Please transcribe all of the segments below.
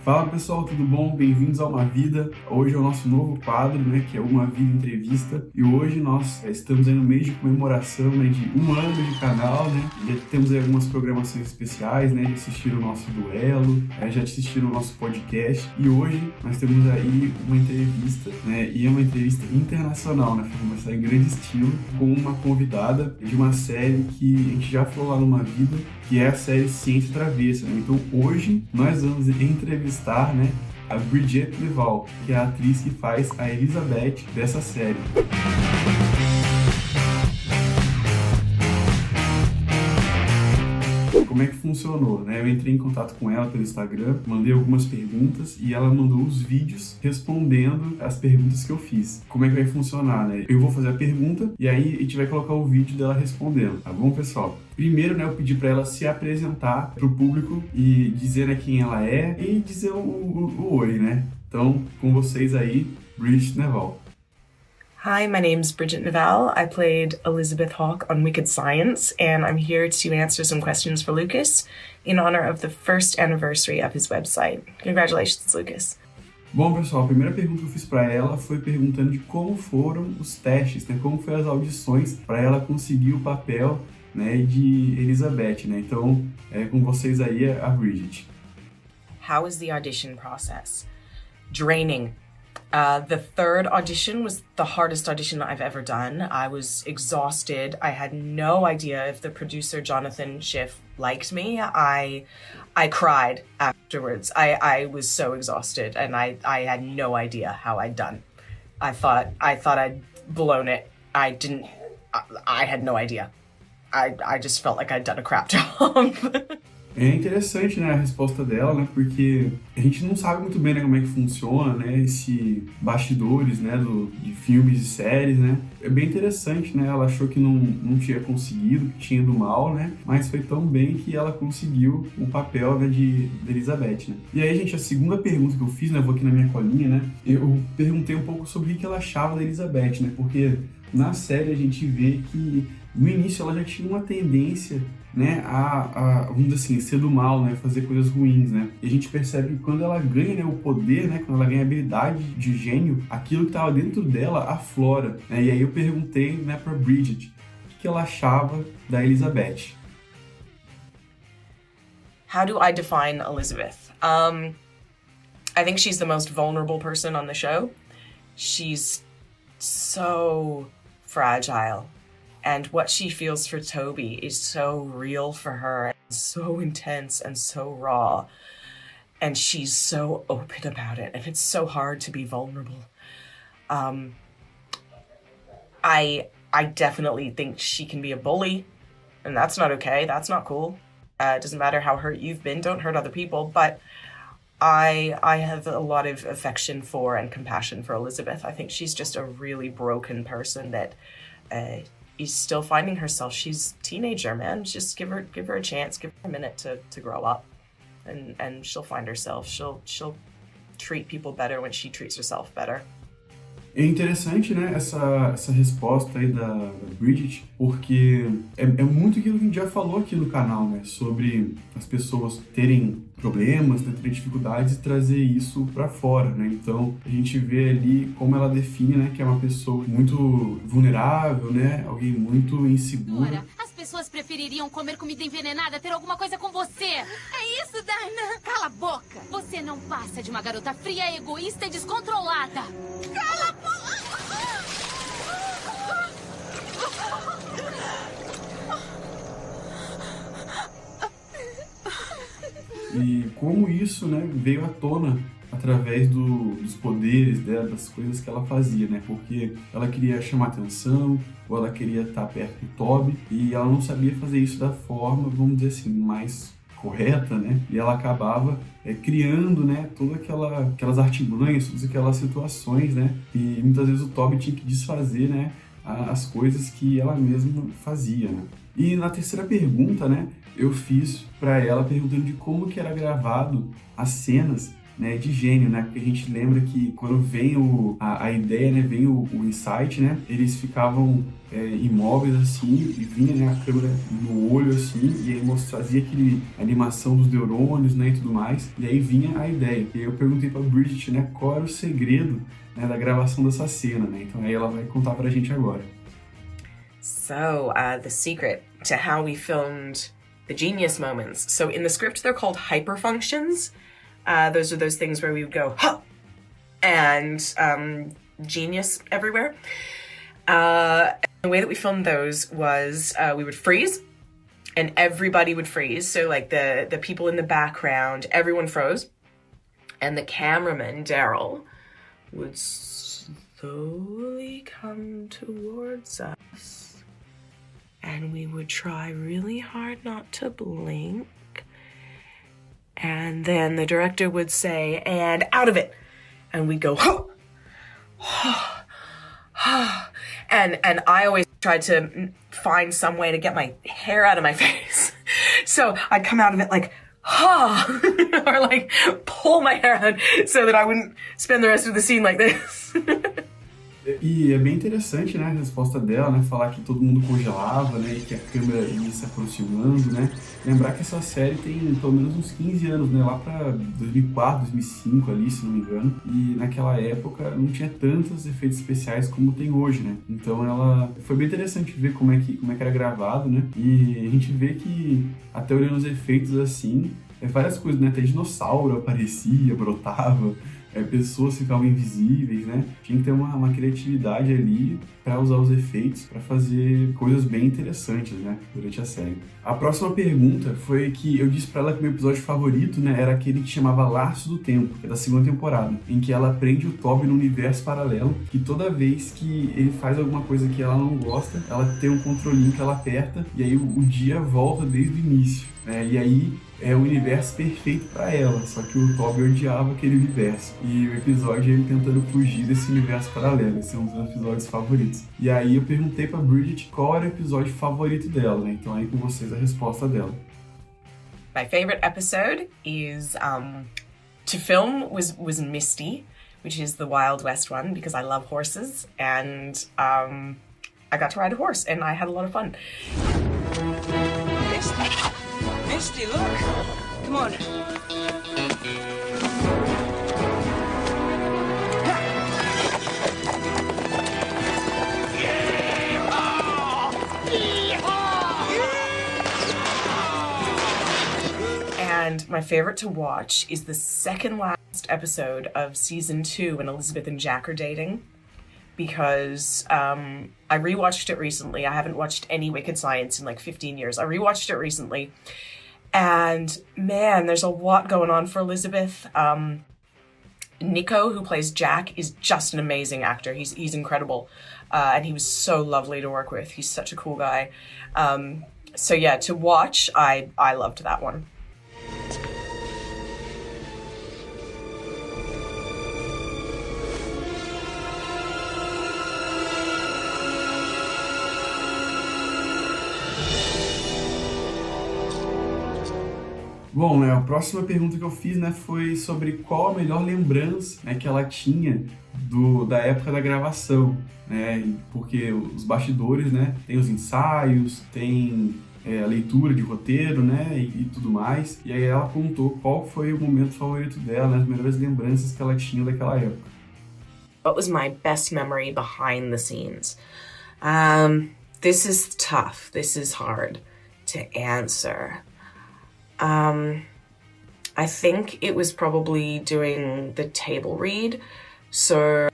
Fala pessoal, tudo bom? Bem-vindos a Uma Vida. Hoje é o nosso novo quadro, né, que é Uma Vida Entrevista. E hoje nós estamos aí no mês de comemoração, né, de 1 ano de canal, né? Já temos aí algumas programações especiais, né? Já assistiram o nosso duelo, já assistiram o nosso podcast. E hoje nós temos aí uma entrevista, né? E é uma entrevista internacional, né? Vai começar em grande estilo, com uma convidada de uma série que a gente já falou lá numa Vida, que é a série Ciência Travessa, né? Então hoje nós vamos entrevistar, né, a Bridget Neval, que é a atriz que faz a Elizabeth dessa série. Como é que funcionou, né? Eu entrei em contato com ela pelo Instagram, mandei algumas perguntas e ela mandou os vídeos respondendo as perguntas que eu fiz. Como é que vai funcionar, né? Eu vou fazer a pergunta e aí a gente vai colocar o vídeo dela respondendo, tá bom, pessoal? Primeiro, né, eu pedi para ela se apresentar para o público e dizer, né, quem ela é e dizer o oi, né? Então, com vocês aí, Bridget Neval. Hi, my name's Bridget Neval. I played Elizabeth Hawke on Wicked Science, and I'm here to answer some questions for Lucas in honor of the first anniversary of his website. Congratulations, Lucas. Bom, pessoal, a primeira pergunta que eu fiz para ela foi perguntando de como foram os testes, né? Como foram as audições para ela conseguir o papel, né, de Elizabeth, né? Então, com vocês aí a Bridget. How was the audition process? Draining. The third audition was the hardest audition I've ever done. I was exhausted. I had no idea if the producer, Jonathan Schiff, liked me. I cried afterwards. I was so exhausted and I had no idea how I'd done. I thought I'd blown it. I had no idea. I just felt like I'd done a crap job. É interessante, né, a resposta dela, né, porque a gente não sabe muito bem, né, como é que funciona, né, esse bastidores, né, de filmes e séries, né. É bem interessante, né, ela achou que não tinha conseguido, que tinha ido mal, né, mas foi tão bem que ela conseguiu o papel, né, de Elizabeth, né. E aí, gente, a segunda pergunta que eu fiz, né, eu vou aqui na minha colinha, né, eu perguntei um pouco sobre o que ela achava da Elizabeth, né, porque na série a gente vê que no início ela já tinha uma tendência, né, vamos dizer assim, ser do mal, né, fazer coisas ruins, né, e a gente percebe que quando ela ganha, né, o poder, né, quando ela ganha a habilidade de gênio, aquilo que estava dentro dela aflora, né, e aí eu perguntei, né, pra Bridget o que ela achava da Elizabeth. How do I define Elizabeth? I think she's the most vulnerable person on the show. She's so fragile. And what she feels for Toby is so real for her, and so intense and so raw. And she's so open about it, and it's so hard to be vulnerable. I definitely think she can be a bully, and that's not okay. That's not cool. It doesn't matter how hurt you've been. Don't hurt other people. But I have a lot of affection for and compassion for Elizabeth. I think she's just a really broken person that is still finding herself. She's a teenager, man. Just give her a chance, give her a minute to grow up, and she'll find herself. She'll treat people better when she treats herself better. É interessante, né, essa resposta aí da Bridget, porque é muito aquilo que a gente já falou aqui no canal, né, sobre as pessoas terem problemas, né, terem dificuldades e trazer isso pra fora, né, então a gente vê ali como ela define, né, que é uma pessoa muito vulnerável, né, alguém muito insegura. As pessoas prefeririam comer comida envenenada a ter alguma coisa com você. É isso, Dana. Cala a boca. Você não passa de uma garota fria, egoísta e descontrolada. Cala a boca. E como isso, né, veio à tona através dos poderes dela, das coisas que ela fazia, né? Porque ela queria chamar atenção, ou ela queria estar perto do Toby, e ela não sabia fazer isso da forma, vamos dizer assim, mais correta, né? E ela acabava criando, né, todas aquelas artimanhas, todas aquelas situações, né? E muitas vezes o Toby tinha que desfazer, né, as coisas que ela mesma fazia, né? E na terceira pergunta, né, eu fiz para ela perguntando de como que era gravado as cenas né, de gênio, né? Porque a gente lembra que quando vem a ideia, né, vem o insight, né? Eles ficavam imóveis assim e vinha, né, a câmera no olho assim e aí trazia aquele animação dos neurônios, né, e tudo mais. E aí vinha a ideia. E aí eu perguntei pra Bridget, né, qual era o segredo, né, da gravação dessa cena, né? Então aí ela vai contar pra gente agora. So, the secret to how we filmed the genius moments. So in the script, they're called hyperfunctions. Those are those things where we would go, huh, and genius everywhere. The way that we filmed those was we would freeze, and everybody would freeze. So like the people in the background, everyone froze, and the cameraman, Daryl, would slowly come towards us, and we would try really hard not to blink. And then the director would say, and out of it. And we'd go, huh, huh, huh. And I always tried to find some way to get my hair out of my face. So I'd come out of it like, huh, or like pull my hair out so that I wouldn't spend the rest of the scene like this. E é bem interessante, né, a resposta dela, né, falar que todo mundo congelava, né, e que a câmera ia se aproximando, né. Lembrar que essa série tem pelo menos uns 15 anos, né, lá pra 2004, 2005 ali, se não me engano. E naquela época não tinha tantos efeitos especiais como tem hoje, né. Então ela foi bem interessante ver como é que era gravado, né. E a gente vê que até olhando os efeitos assim, várias coisas, né, até dinossauro aparecia, brotava. Pessoas ficavam invisíveis, né? Tinha que ter uma criatividade ali para usar os efeitos, para fazer coisas bem interessantes, né? Durante a série. A próxima pergunta foi que eu disse para ela que o meu episódio favorito, né, era aquele que chamava Laço do Tempo, que é da segunda temporada, em que ela prende o Toby no universo paralelo, que toda vez que ele faz alguma coisa que ela não gosta, ela tem um controlinho que ela aperta e aí o dia volta desde o início, né? E aí é o universo perfeito para ela, só que o Toby odiava aquele universo. E o episódio é ele tentando fugir desse universo paralelo. Esse é um dos meus episódios favoritos. E aí eu perguntei pra Bridget qual era o episódio favorito dela, né? Então aí com vocês a resposta dela. My favorite episode is to film was Misty, which is the Wild West one because I love horses and I got to ride a horse and I had a lot of fun. Misty, look! Come on. And my favorite to watch is the second last episode of season 2 when Elizabeth and Jack are dating. Because I rewatched it recently. I haven't watched any Wicked Science in like 15 years. I rewatched it recently. And man, there's a lot going on for Elizabeth. Nico, who plays Jack, is just an amazing actor. He's incredible. And he was so lovely to work with. He's such a cool guy. So yeah, to watch, I loved that one. Bom, né, a próxima pergunta que eu fiz, né, foi sobre qual a melhor lembrança, né, que ela tinha da época da gravação, né, porque os bastidores, né, tem os ensaios, tem a leitura de roteiro, né, e tudo mais, e aí ela contou qual foi o momento favorito dela, né, as melhores lembranças que ela tinha daquela época. What was my best memory behind the scenes? This is tough. This is hard to answer. I think it was probably doing the table read. So,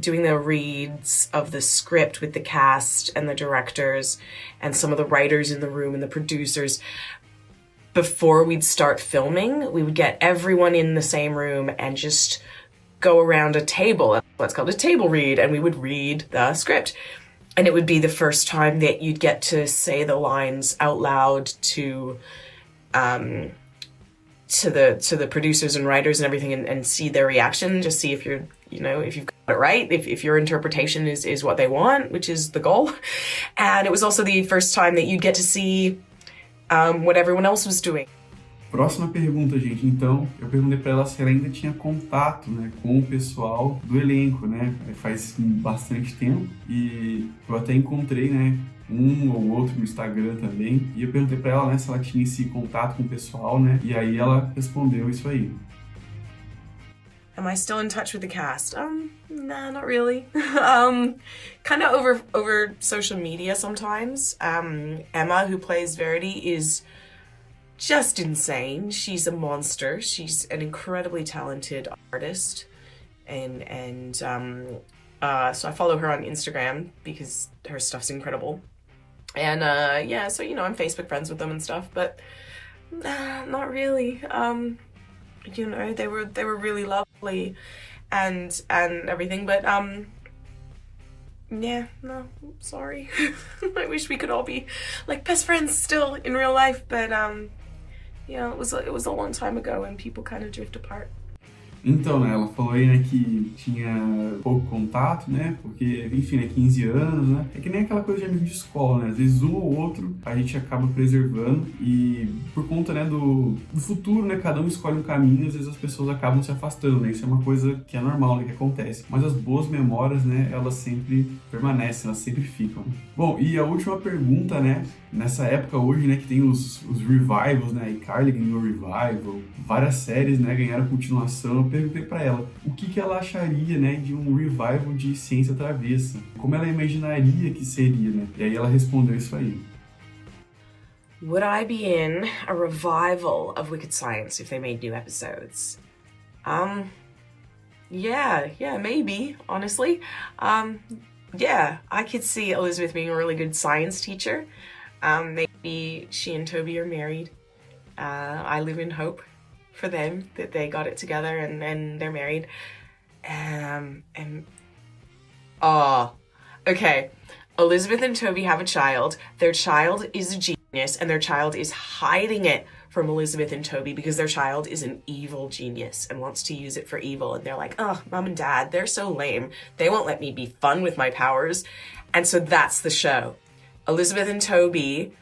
doing the reads of the script with the cast and the directors and some of the writers in the room and the producers. Before we'd start filming, we would get everyone in the same room and just go around a table. That's what's called a table read. And we would read the script. And it would be the first time that you'd get to say the lines out loud to the producers and writers and everything and see their reaction, just see if if you've got it right, if your interpretation is what they want, which is the goal. And it was also the first time that you'd get to see what everyone else was doing. Próxima pergunta, gente. Então, eu perguntei pra ela se ela ainda tinha contato, né, com o pessoal do elenco, né? Faz bastante tempo e eu até encontrei, né, um ou outro no Instagram também. E eu perguntei pra ela, né, se ela tinha esse contato com o pessoal, né? E aí ela respondeu isso aí. Am I still in touch with the cast? Nah, not really. Kind of over social media sometimes. Emma, who plays Verity, is just insane. She's a monster. She's an incredibly talented artist. And so I follow her on Instagram because her stuff's incredible. And yeah, so, you know, I'm Facebook friends with them and stuff, but not really. You know, they were really lovely and everything, but yeah, no, sorry. I wish we could all be like best friends still in real life, but you know, it was a long time ago and people kind of drift apart. Então, né, ela falou aí, né, que tinha pouco contato, né, porque, enfim, né, 15 anos, né, é que nem aquela coisa de amigo de escola, né, às vezes um ou outro a gente acaba preservando e por conta, né, do futuro, né, cada um escolhe um caminho, às vezes as pessoas acabam se afastando, né, isso é uma coisa que é normal, né, que acontece, mas as boas memórias, né, elas sempre permanecem, elas sempre ficam. Bom, e a última pergunta, né, nessa época hoje, né, que tem os revivals, né, e Carly ganhou revival, várias séries, né, ganharam continuação. Eu perguntei pra ela o que ela acharia, né, de um revival de Ciência Travessa, como ela imaginaria que seria, né, e aí ela respondeu isso aí. Would I be in a revival of Wicked Science if they made new episodes? Yeah, maybe, honestly. Yeah, I could see Elizabeth being a really good science teacher. Maybe she and Toby are married. I live in hope for them that they got it together and they're married. Okay. Elizabeth and Toby have a child. Their child is a genius and their child is hiding it from Elizabeth and Toby because their child is an evil genius and wants to use it for evil. And they're like, oh, mom and dad, they're so lame. They won't let me be fun with my powers. And so that's the show. Elizabeth and Toby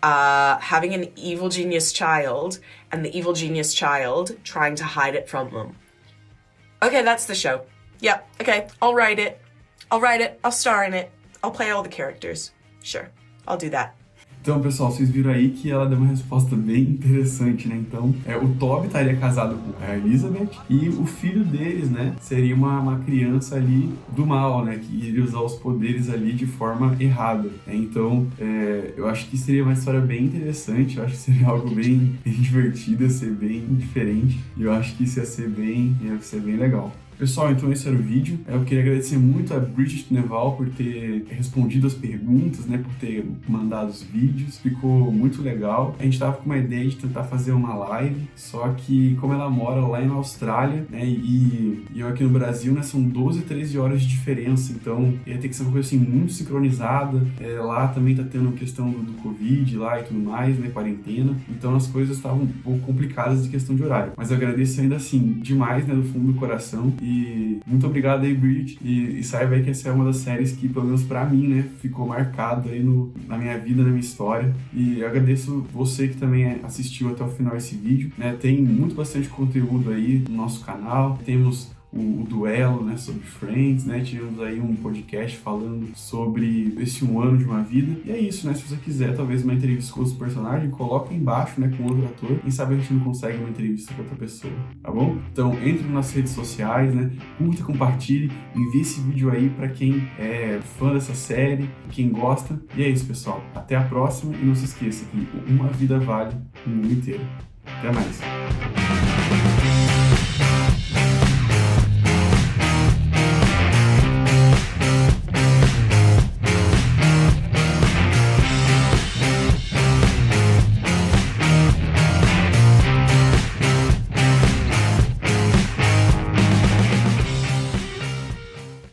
having an evil genius child and the evil genius child trying to hide it from them. Okay, that's the show. Yeah, okay, I'll write it. I'll star in it. I'll play all the characters. Sure, I'll do that. Então, pessoal, vocês viram aí que ela deu uma resposta bem interessante, né? Então, o Toby estaria casado com a Elizabeth e o filho deles, né, seria uma criança ali do mal, né, que iria usar os poderes ali de forma errada, né? Então, eu acho que seria uma história bem interessante, eu acho que seria algo bem divertido, ia ser bem diferente e eu acho que isso ia ser bem legal. Pessoal, então esse era o vídeo. Eu queria agradecer muito a Bridget Neval por ter respondido as perguntas, né, por ter mandado os vídeos. Ficou muito legal. A gente tava com uma ideia de tentar fazer uma live, só que como ela mora lá na Austrália, né, e eu aqui no Brasil, né, são 12, 13 horas de diferença, então ia ter que ser uma coisa assim muito sincronizada. Lá também tá tendo questão do Covid lá e tudo mais, né, quarentena. Então as coisas estavam um pouco complicadas de questão de horário. Mas eu agradeço ainda assim demais, né, do fundo do coração. E muito obrigado aí, Bridget. E saiba aí que essa é uma das séries que, pelo menos pra mim, né, ficou marcado aí na minha vida, na minha história. E eu agradeço você que também assistiu até o final esse vídeo, né? Tem bastante conteúdo aí no nosso canal. Temos o duelo, né, sobre Friends, né? Tivemos aí um podcast falando sobre esse 1 ano de uma vida. E é isso, né? Se você quiser, talvez uma entrevista com outro personagem, coloca aí embaixo, né, com outro ator. Quem sabe a gente não consegue uma entrevista com outra pessoa, tá bom? Então, entre nas redes sociais, né? Curta, compartilhe, envie esse vídeo aí pra quem é fã dessa série, quem gosta. E é isso, pessoal. Até a próxima e não se esqueça que uma vida vale o mundo inteiro. Até mais.